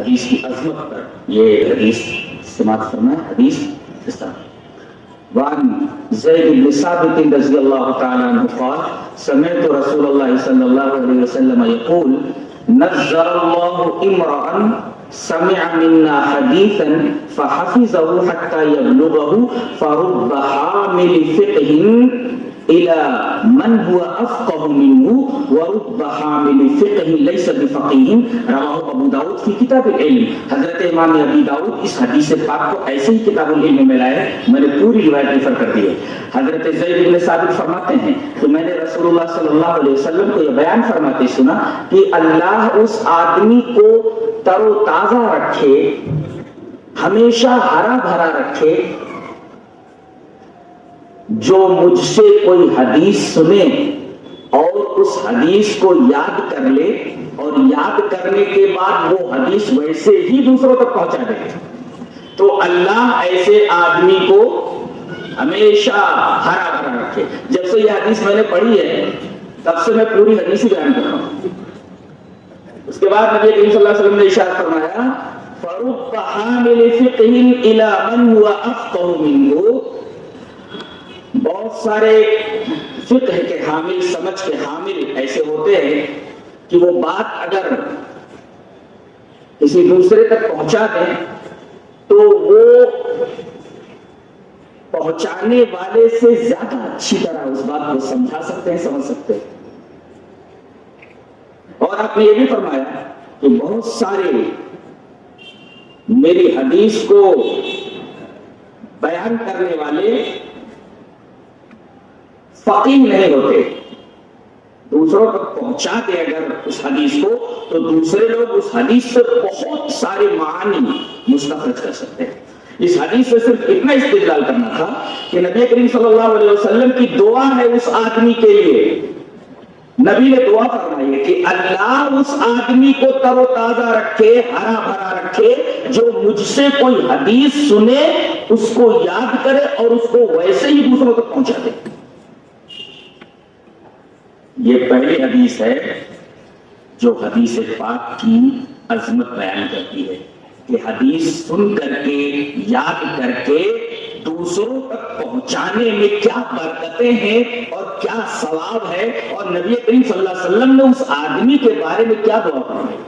حدیث کی عظمت پر یہ حدیث سماعت فرمائے. حدیث اس طرح وعن زید بن ثابت رضی اللہ تعالی عنہ قال سمعت رسول اللہ صلی اللہ علیہ وسلم يقول نذر الله امرأ سمع منا حديثا فحفظه حتى يبلغه فرب حامل فقه إلى من هو أفقه منه ورب حامل فقه ليس بفقيه رواه ابو داود في كتاب العلم. حضرت امام ابی داؤد اس حدیث پاک کو ایسے ہی کتاب العلم میں لائے ہیں. میں نے پوری روایت ریفر کر دی ہے. حضرت زید بن ثابت فرماتے ہیں کہ میں نے رسول اللہ صلی اللہ علیہ وسلم کو یہ بیان فرماتے سنا کہ اللہ اس آدمی کو تر و تازہ رکھے, ہمیشہ ہرا بھرا رکھے, جو مجھ سے کوئی حدیث سنے اور اس حدیث کو یاد کر لے اور یاد کرنے کے بعد وہ حدیث ویسے ہی دوسروں تک پہنچا دے. تو اللہ ایسے آدمی کو ہمیشہ ہرا بھرا رکھے. جب سے یہ حدیث میں نے پڑھی ہے تب سے میں پوری حدیث ہی بیان کر رہا ہوں. اس کے بعد نبی کریم صلی اللہ علیہ وسلم نے ارشاد فرمایا فَرُبَّ حَامِلِ فِقْهٍ إِلَى مَنْ هُوَ أَفْقَهُ مِنْهُ. بہت سارے فقہ کے حامل, سمجھ کے حامل ایسے ہوتے ہیں کہ وہ بات اگر کسی دوسرے تک پہنچا دیں تو وہ پہنچانے والے سے زیادہ اچھی طرح اس بات کو سمجھا سکتے ہیں, سمجھ سکتے ہیں. اور آپ نے یہ بھی فرمایا کہ بہت سارے میری حدیث کو بیان کرنے والے فقیہ نہیں ہوتے. دوسروں تک پہنچا دے اگر اس حدیث کو تو دوسرے لوگ اس حدیث سے بہت سارے معانی مستخرج کر سکتے ہیں. اس حدیث سے صرف اتنا استدلال کرنا تھا کہ نبی کریم صلی اللہ علیہ وسلم کی دعا ہے اس آدمی کے لیے. نبی نے دعا فرمائی ہے کہ اللہ اس آدمی کو تر و تازہ رکھے, ہرا بھرا رکھے, جو مجھ سے کوئی حدیث سنے اس کو یاد کرے اور اس کو ویسے ہی دوسروں تک پہنچا دے. یہ پہلی حدیث ہے جو حدیث پاک کی عظمت بیان کرتی ہے کہ حدیث سن کر کے, یاد کر کے دوسروں تک پہنچانے میں کیا برکتیں ہیں اور کیا ثواب ہے, اور نبی کریم صلی اللہ علیہ وسلم نے اس آدمی کے بارے میں کیا دعا فرمائی.